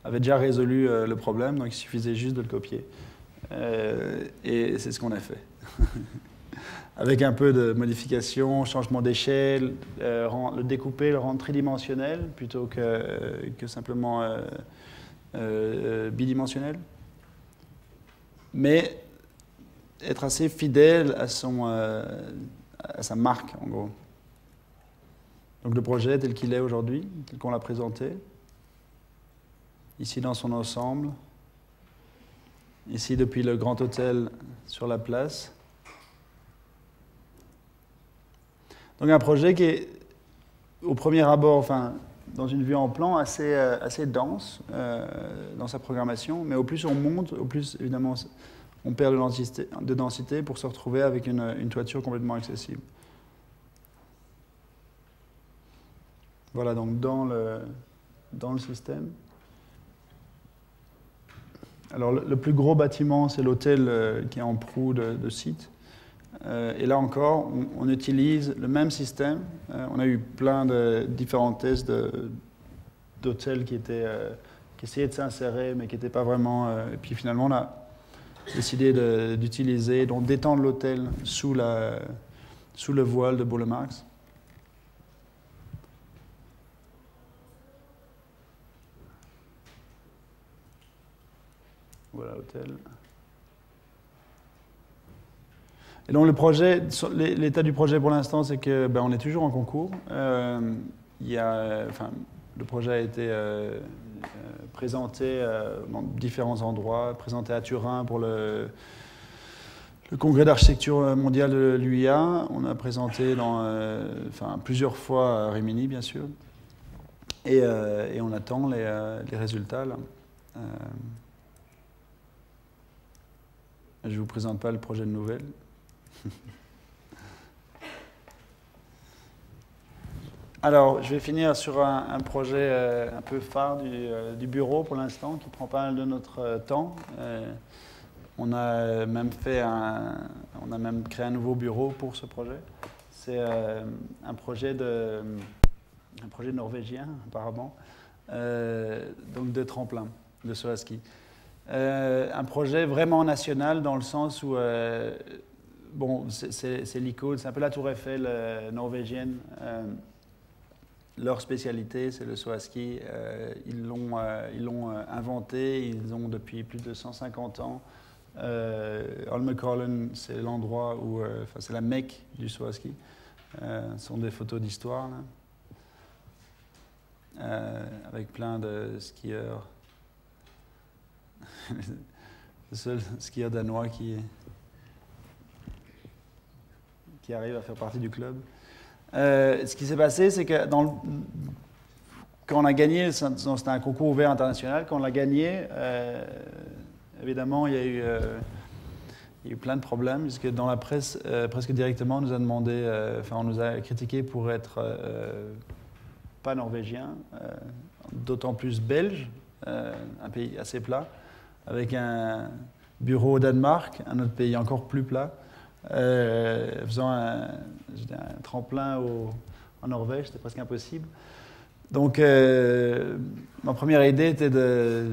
avait déjà résolu le problème, donc il suffisait juste de le copier. Et c'est ce qu'on a fait. Avec un peu de modification, changement d'échelle, le découper, le rendre tridimensionnel plutôt que simplement bidimensionnel. Mais être assez fidèle à sa marque, en gros. Donc le projet tel qu'il est aujourd'hui, tel qu'on l'a présenté, ici dans son ensemble, ici depuis le Grand Hôtel sur la place. Donc un projet qui est, au premier abord, enfin, dans une vue en plan, assez dense dans sa programmation, mais au plus on monte, au plus, évidemment, on perd de densité pour se retrouver avec une toiture complètement accessible. Voilà, donc dans le système. Alors, le plus gros bâtiment, c'est l'hôtel qui est en proue de site. Et là encore, on utilise le même système. On a eu plein de différents tests d'hôtels qui essayaient de s'insérer, mais qui n'étaient pas vraiment... et puis finalement, on a décidé d'utiliser, donc d'étendre l'hôtel sous le voile de Burle Marx. Voilà l'hôtel. Et donc l'état du projet pour l'instant, c'est que on est toujours en concours. Le projet a été présenté dans différents endroits, présenté à Turin pour le congrès d'architecture mondiale de l'UIA. On a présenté plusieurs fois à Rimini, bien sûr. Et on attend les résultats. Là. Je ne vous présente pas le projet de nouvelle. Alors, je vais finir sur un projet un peu phare du bureau pour l'instant, qui prend pas mal de notre temps. On a même créé un nouveau bureau pour ce projet. C'est un projet norvégien, apparemment, donc de tremplin, de saut à ski. Un projet vraiment national dans le sens où, c'est l'icône, c'est un peu la tour Eiffel norvégienne. Leur spécialité, c'est le saut à ski. Ils l'ont inventé, ils ont depuis plus de 150 ans. Holmenkollen, c'est l'endroit où, c'est la Mecque du saut à ski. Ce sont des photos d'histoire, avec plein de skieurs. Le seul skieur danois qui arrive à faire partie du club. Ce qui s'est passé, c'est que quand on a gagné, c'était un concours ouvert international, quand on l'a gagné, évidemment, il y a eu plein de problèmes, puisque dans la presse, presque directement, on nous a demandé, on nous a critiqué pour être pas norvégien, d'autant plus belge, un pays assez plat, avec un bureau au Danemark, un autre pays encore plus plat. Faisant un tremplin en Norvège, c'était presque impossible. Donc, ma première idée était de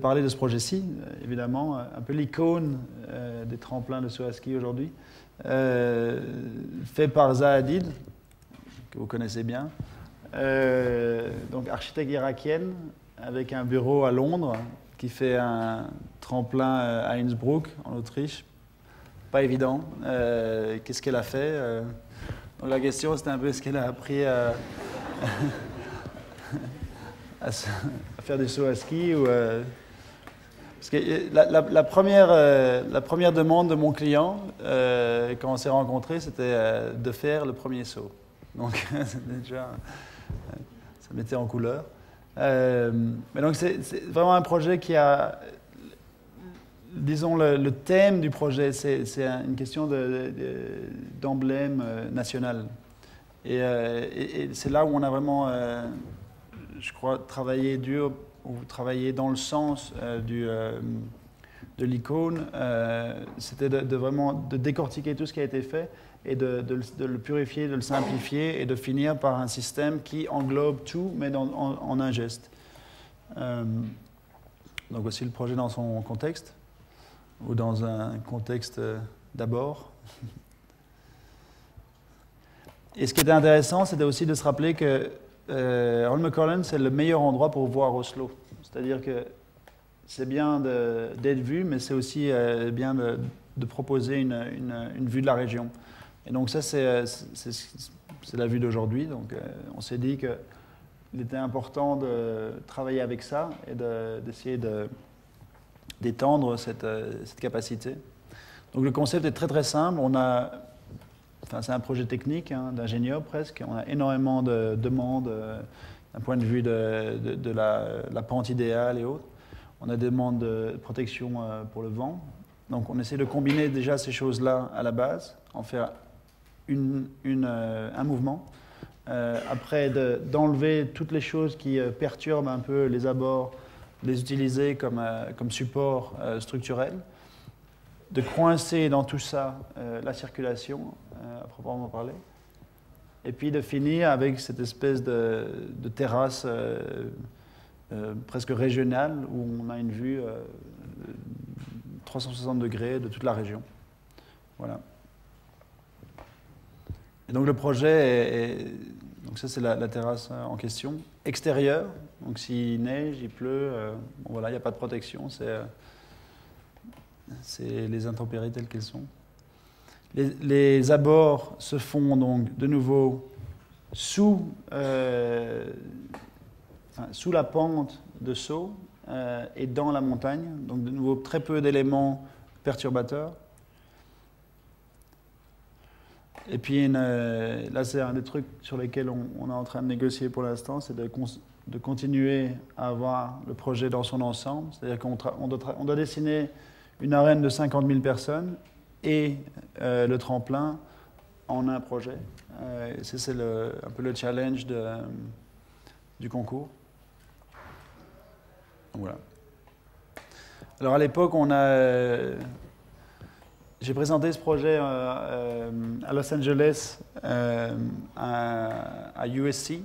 parler de ce projet-ci, évidemment, un peu l'icône des tremplins de saut à ski aujourd'hui, fait par Zaha Hadid, que vous connaissez bien, donc architecte irakienne, avec un bureau à Londres, qui fait un tremplin à Innsbruck, en Autriche. Pas évident. Qu'est-ce qu'elle a fait donc la question, c'était un peu ce qu'elle a appris à faire des sauts à ski. Parce que la première demande de mon client, quand on s'est rencontrés, c'était de faire le premier saut. Donc, déjà, ça mettait en couleur. Mais donc, c'est vraiment un projet qui a... Disons, le thème du projet, c'est une question d'emblème national. Et c'est là où on a vraiment, je crois, travaillé dur, ou travaillé dans le sens de l'icône. C'était vraiment de décortiquer tout ce qui a été fait et de le purifier, de le simplifier et de finir par un système qui englobe tout, mais en un geste. Donc voici le projet dans son contexte. Ou dans un contexte d'abord. Et ce qui était intéressant, c'était aussi de se rappeler que Holmenkollen, c'est le meilleur endroit pour voir Oslo. C'est-à-dire que c'est bien d'être vu, mais c'est aussi bien de proposer une vue de la région. Et donc ça, c'est la vue d'aujourd'hui. Donc on s'est dit qu'il était important de travailler avec ça et d'essayer d'étendre cette capacité. Donc le concept est très très simple. C'est un projet technique, d'ingénieur presque. On a énormément de demandes d'un point de vue de la pente idéale et autres. On a des demandes de protection pour le vent. Donc on essaie de combiner déjà ces choses-là à la base, en faire un mouvement. Après d'enlever toutes les choses qui perturbent un peu les abords, les utiliser comme support structurel, de coincer dans tout ça la circulation, à proprement parler, et puis de finir avec cette espèce de terrasse presque régionale où on a une vue 360 degrés de toute la région. Voilà. Et donc le projet donc ça c'est la terrasse en question. Extérieur, donc s'il neige, il pleut, voilà, il n'y a pas de protection, c'est les intempéries telles qu'elles sont. Les abords se font donc de nouveau sous la pente de saut et dans la montagne, donc de nouveau très peu d'éléments perturbateurs. Et puis là, c'est un des trucs sur lesquels on est en train de négocier pour l'instant, c'est de continuer à avoir le projet dans son ensemble. C'est-à-dire qu'on doit dessiner une arène de 50 000 personnes et le tremplin en un projet. C'est un peu le challenge du concours. Voilà. Alors à l'époque, j'ai présenté ce projet à Los Angeles, à USC.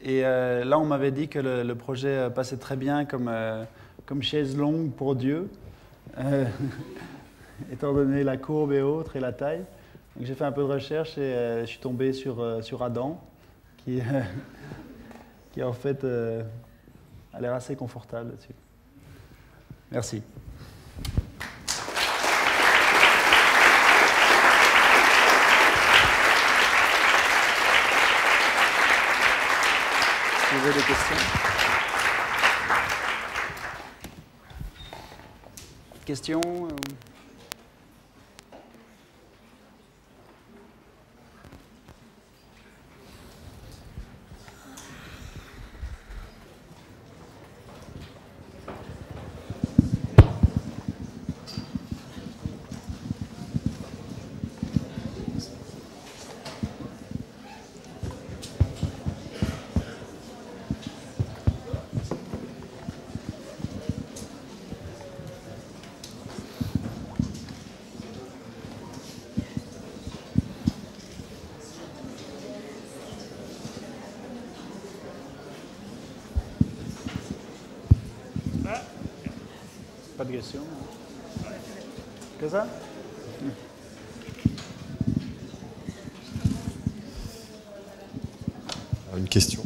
Et là, on m'avait dit que le projet passait très bien comme chaise longue pour Dieu, étant donné la courbe et autres et la taille. Donc j'ai fait un peu de recherche et je suis tombé sur Adam, qui en fait a l'air assez confortable là-dessus. Merci. Vous avez des questions? Questions? Pas de questions? Que ça? Une question.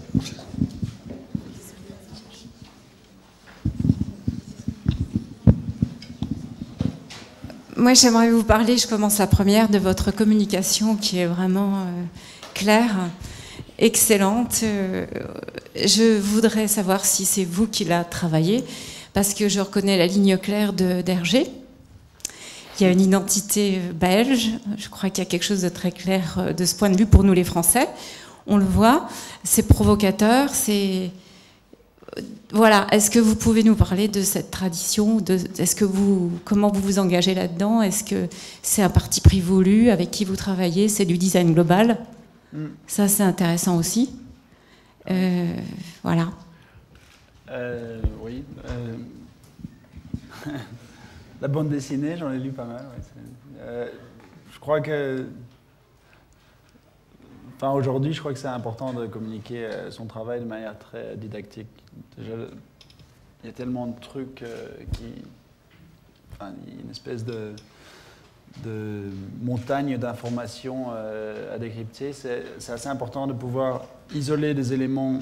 Moi, j'aimerais vous parler, je commence la première, de votre communication qui est vraiment claire, excellente. Je voudrais savoir si c'est vous qui l'a travaillé, parce que je reconnais la ligne claire d'Hergé. Il y a une identité belge. Je crois qu'il y a quelque chose de très clair de ce point de vue pour nous les Français. On le voit, c'est provocateur, c'est... Voilà, est-ce que vous pouvez nous parler de cette tradition? Comment vous vous engagez là-dedans? Est-ce que c'est un parti pris voulu? Avec qui vous travaillez? C'est du design global? Ça, c'est intéressant aussi. Voilà. Oui. La bande dessinée, j'en ai lu pas mal. Ouais. Je crois que... Enfin, aujourd'hui, je crois que c'est important de communiquer son travail de manière très didactique. Déjà, il y a tellement de trucs Enfin, il y a une espèce de montagne d'informations à décrypter. C'est assez important de pouvoir isoler des éléments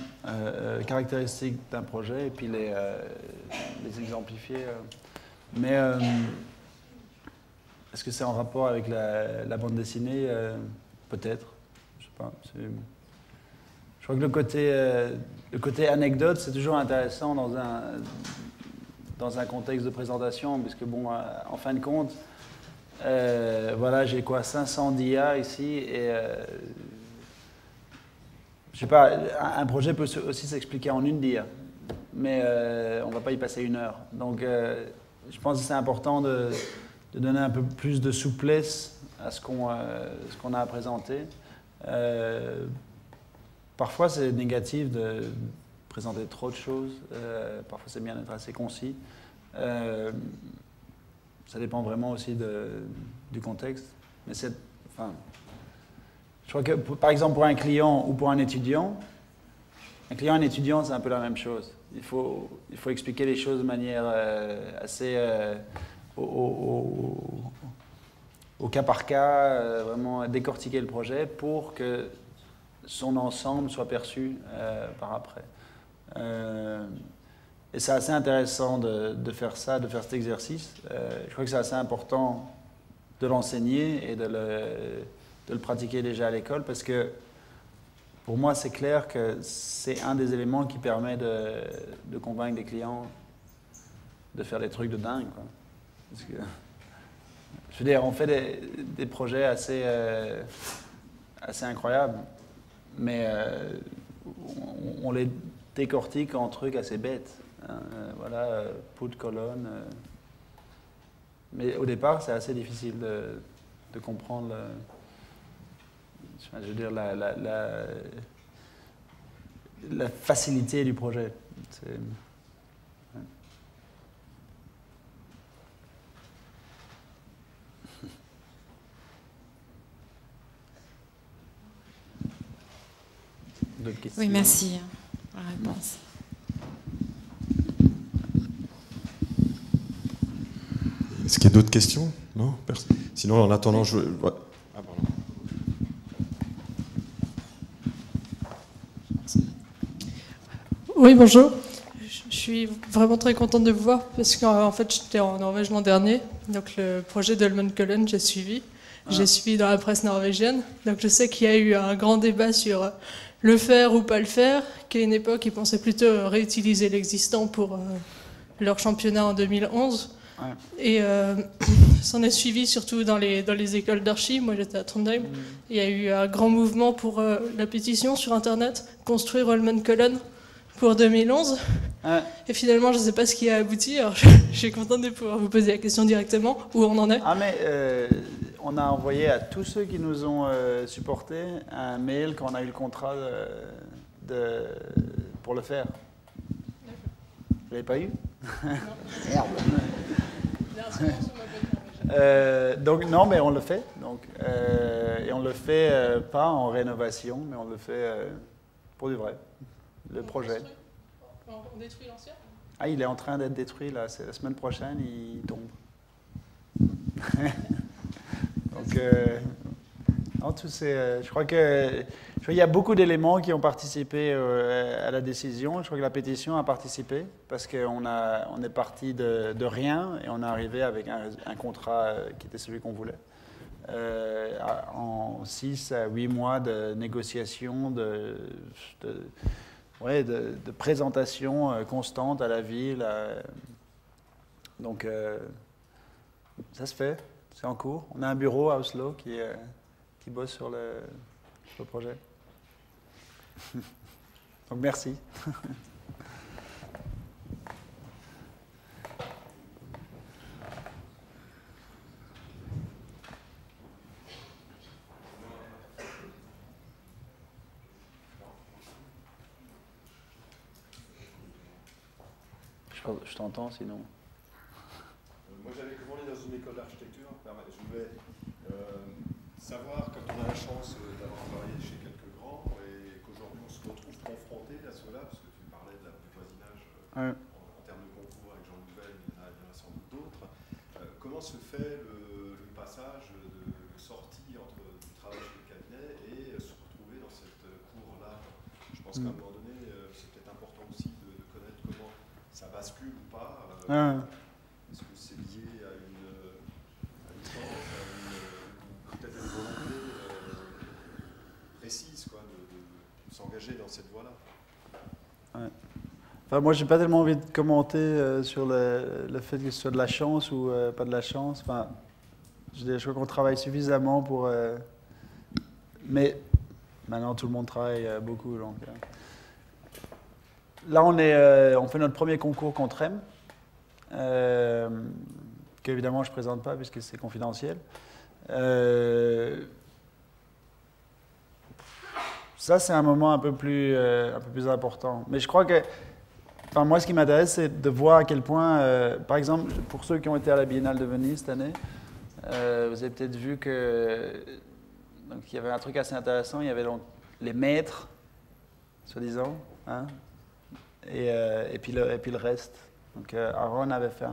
caractéristiques d'un projet et puis les exemplifier. Mais est-ce que c'est en rapport avec la bande dessinée? Peut-être. Je sais pas. Je crois que le côté anecdote, c'est toujours intéressant dans un contexte de présentation, puisque bon, en fin de compte, voilà, j'ai 500 d'IA ici, et je sais pas, un projet peut aussi s'expliquer en une d'IA, mais on va pas y passer 1 heure. Donc, je pense que c'est important de donner un peu plus de souplesse à ce qu'on a à présenter. Parfois, c'est négatif de présenter trop de choses. Parfois, c'est bien d'être assez concis. Ça dépend vraiment aussi du contexte. Mais je crois que, par exemple, pour un client ou pour un étudiant, et un étudiant, c'est un peu la même chose. Il faut expliquer les choses de manière assez au cas par cas, vraiment décortiquer le projet pour que son ensemble soit perçu par après. Et c'est assez intéressant de faire ça, de faire cet exercice. Je crois que c'est assez important de l'enseigner et de le pratiquer déjà à l'école, parce que pour moi, c'est clair que c'est un des éléments qui permet de convaincre des clients de faire des trucs de dingue, quoi. Parce que, je veux dire, on fait des projets assez incroyables, mais on les décortique en trucs assez bêtes. Hein, voilà, pot de colonne. Mais au départ, c'est assez difficile de comprendre, je veux dire, la facilité du projet. Ouais. D'autres questions? Oui, merci pour la réponse. Est-ce qu'il y a d'autres questions? Non? Sinon, en attendant, je... Ouais. Ah, pardon. Oui, bonjour. Je suis vraiment très contente de vous voir parce qu'en fait, j'étais en Norvège l'an dernier. Donc, le projet de Holmenkollen, j'ai suivi. J'ai suivi dans la presse norvégienne. Donc, je sais qu'il y a eu un grand débat sur le faire ou pas le faire, qu'à une époque, ils pensaient plutôt réutiliser l'existant pour leur championnat en 2011. Ouais. Et s'en est suivi surtout dans les écoles d'archi. Moi, j'étais à Trondheim. Il y a eu un grand mouvement pour la pétition sur Internet, construire Holmenkollen pour 2011. Ouais. Et finalement, je ne sais pas ce qui a abouti. Alors, je suis contente de pouvoir vous poser la question directement, où on en est. Ah, mais on a envoyé à tous ceux qui nous ont supportés un mail quand on a eu le contrat pour le faire. Vous l'avez pas eu? Merde. Donc non, mais on le fait. Donc, et on le fait pas en rénovation, mais on le fait pour du vrai. Le projet. On détruit l'ancien? Ah, il est en train d'être détruit là. C'est la semaine prochaine, il tombe. Donc, non, je crois qu'il y a beaucoup d'éléments qui ont participé à la décision. Je crois que la pétition a participé parce qu'on est parti de rien et on est arrivé avec un contrat qui était celui qu'on voulait. En 6 à 8 mois de négociations, de présentation constante à la ville. Donc, ça se fait. C'est en cours. On a un bureau à Oslo qui bosse sur le projet. Donc merci. Je t'entends sinon. Moi j'avais commandé dans une école d'architecture. Je voulais savoir, quand on a la chance d'avoir travaillé chez quelques grands et qu'aujourd'hui on se retrouve confronté à cela, parce que tu parlais du voisinage en termes de concours avec Jean Nouvel, il y en a sans doute d'autres. Comment se fait le passage de sortie entre du travail chez le cabinet et se retrouver dans cette cour-là? Je pense qu'à un moment donné, c'est peut-être important aussi de connaître comment ça bascule ou pas. Est-ce que c'est lié à une chance, peut-être à une volonté précise quoi, de s'engager dans cette voie-là? Ouais. Enfin, moi, je n'ai pas tellement envie de commenter sur le fait que ce soit de la chance ou pas de la chance. Enfin, je crois qu'on travaille suffisamment pour... mais maintenant, tout le monde travaille beaucoup. Donc, là, on fait notre premier concours contre M. Qu'évidemment je ne présente pas puisque c'est confidentiel. Ça, c'est un moment un peu plus important. Mais je crois que, enfin, moi, ce qui m'intéresse, c'est de voir à quel point, par exemple, pour ceux qui ont été à la Biennale de Venise cette année, vous avez peut-être vu que donc, il y avait un truc assez intéressant. Il y avait donc les maîtres, soi-disant, hein, et puis le reste. Donc Aaron avait fait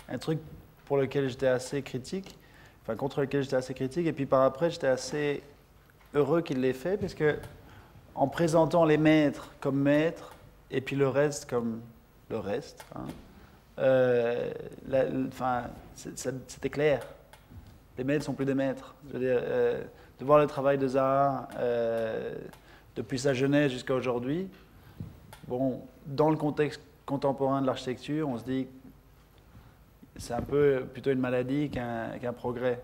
un truc pour lequel j'étais assez critique, enfin contre lequel j'étais assez critique, et puis par après j'étais assez heureux qu'il l'ait fait, parce que en présentant les maîtres comme maîtres, et puis le reste comme le reste, hein, c'était clair. les maîtres sont plus des maîtres. Je veux dire, de voir le travail de Zaha depuis sa jeunesse jusqu'à aujourd'hui, bon, dans le contexte contemporain de l'architecture, on se dit c'est un peu plutôt une maladie qu'un progrès.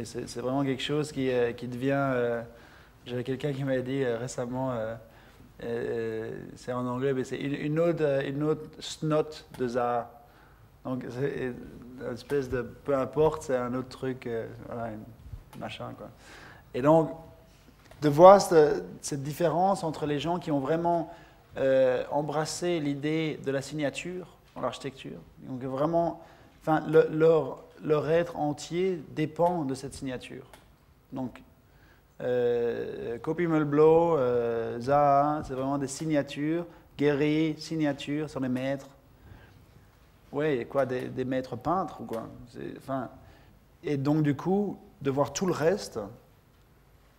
C'est vraiment quelque chose qui devient... J'avais quelqu'un qui m'avait dit récemment, c'est en anglais, mais c'est une autre snot de Zaha. Donc c'est une espèce de... Peu importe, c'est un autre truc, voilà, machin, quoi. Et donc, de voir cette différence entre les gens qui ont vraiment embrassé l'idée de la signature dans l'architecture, donc vraiment... Enfin, leur être entier dépend de cette signature. Donc, Copy Mulblow, Zaha, c'est vraiment des signatures. Guéry, signature, sont des maîtres. Oui, quoi, des maîtres peintres ou quoi. Enfin, du coup, de voir tout le reste,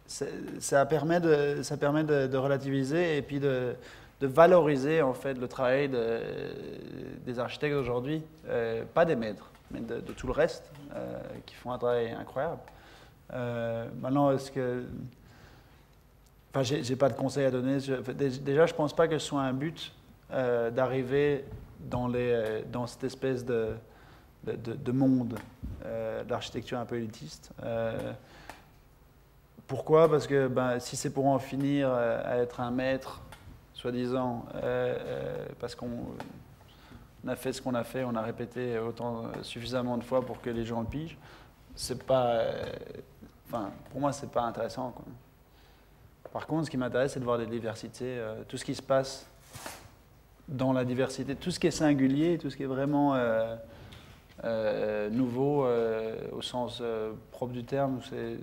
ça permet de relativiser et puis de valoriser en fait le travail des architectes d'aujourd'hui, pas des maîtres, mais de tout le reste, qui font un travail incroyable. Maintenant, est-ce que... Enfin, j'ai pas de conseils à donner. Déjà, je pense pas que ce soit un but d'arriver dans cette espèce de monde d'architecture un peu élitiste. Pourquoi? Parce que si c'est pour en finir à être un maître, soi-disant, parce qu'on a fait ce qu'on a fait, on a répété suffisamment de fois pour que les gens le pigent, c'est pas... pour moi, c'est pas intéressant, quoi. Par contre, ce qui m'intéresse, c'est de voir des diversités, tout ce qui se passe dans la diversité, tout ce qui est singulier, tout ce qui est vraiment nouveau, au sens propre du terme, c'est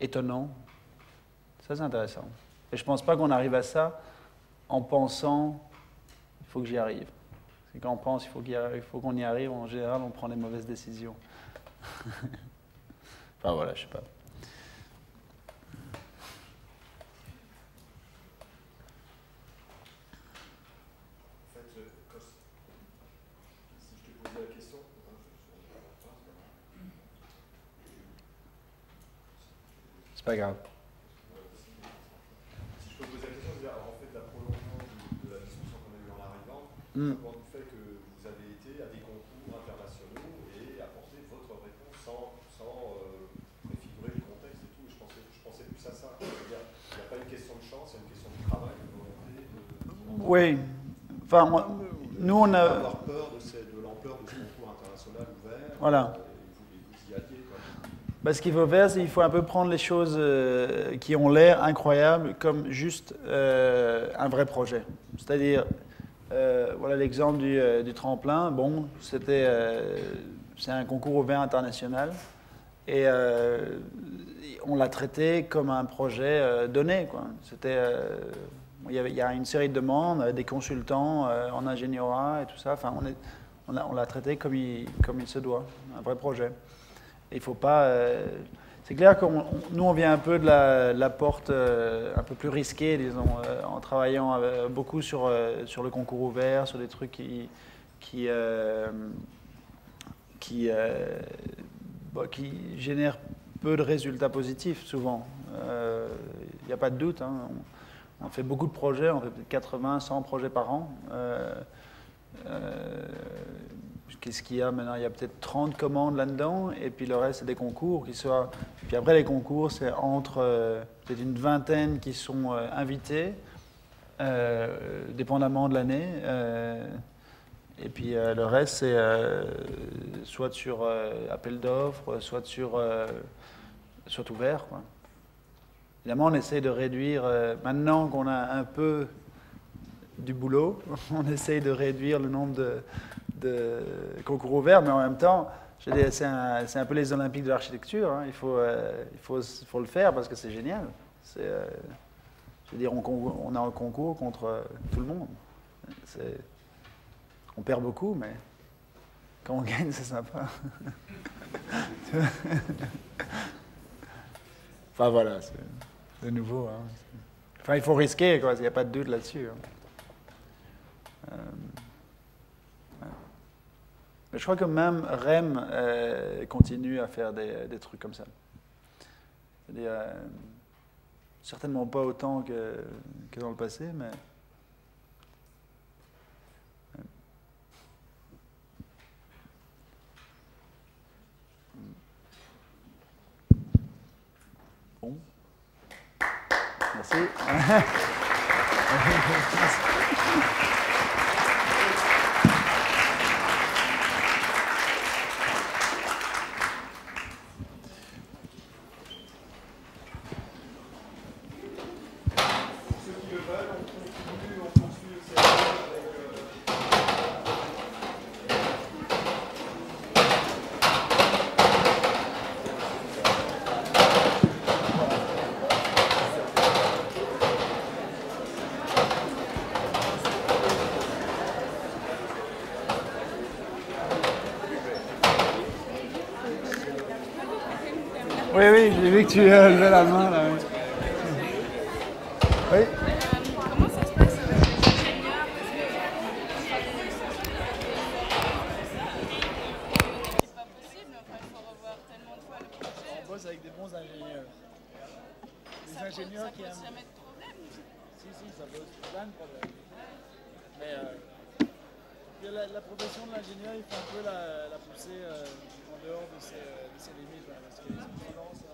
étonnant. Ça, c'est intéressant. Et je pense pas qu'on arrive à ça en pensant, il faut que j'y arrive. C'est quand on pense, il faut qu'on y arrive, en général, on prend les mauvaises décisions. Enfin voilà, je sais pas. Si je te posais la question, c'est pas grave. Si je peux poser la question, c'est en fait la prolongement de la discussion qu'on a eue en arrivant, du fait que vous avez été à des concours internationaux et apporté votre réponse sans préfigurer le contexte et tout. Je pensais plus à ça. Il n'y a pas une question de chance, il y a une question de travail, de volonté. Oui. Enfin, nous, on a... avoir peur de l'ampleur de ce concours international ouvert. Voilà. Et vous y alliez, quoi. Ce qu'il faut faire, c'est qu'il faut un peu prendre les choses qui ont l'air incroyables comme juste un vrai projet. C'est-à-dire, voilà l'exemple du tremplin. Bon, c'est un concours ouvert international et on l'a traité comme un projet donné, quoi. Il y a une série de demandes, des consultants en ingénierie et tout ça. Enfin, on l'a traité comme il se doit, un vrai projet. Il faut pas. C'est clair que nous, on vient un peu de la porte un peu plus risquée, disons, en travaillant beaucoup sur le concours ouvert, sur des trucs qui génèrent peu de résultats positifs, souvent. Il n'y a pas de doute, hein. On fait beaucoup de projets, on fait peut-être 80, 100 projets par an. Qu'est-ce qu'il y a maintenant? Il y a peut-être 30 commandes là-dedans, et puis le reste, c'est des concours. Puis après, les concours, c'est entre peut-être une vingtaine qui sont invités, dépendamment de l'année. Et puis le reste, c'est soit sur appel d'offres, soit ouvert, quoi. Évidemment, on essaie de réduire, maintenant qu'on a un peu du boulot, on essaye de réduire le nombre de concours ouverts, mais en même temps, c'est un peu les Olympiques de l'architecture, hein. Il faut le faire parce que c'est génial. Je veux dire, on a un concours contre tout le monde. On perd beaucoup, mais quand on gagne, c'est sympa. Enfin voilà, c'est de nouveau. Hein. Enfin, il faut risquer, quoi. Il n'y a pas de doute là-dessus. Hein. Mais je crois que même REM continue à faire des trucs comme ça. C'est-à-dire, certainement pas autant que dans le passé, mais... Bon. Merci. Oui, oui, j'ai vu que tu levais la main là. Oui. Oui. Comment ça se passe avec les ingénieurs? C'est pas possible, enfin, il faut revoir tellement de fois le projet. On bosse avec des bons ingénieurs. Des ingénieurs qui Ça aiment. pose jamais de problème. Si, ça pose plein de problèmes. Mais la profession de l'ingénieur, il faut un peu la pousser en dehors de ses limites. Parce qu'ils ont tendance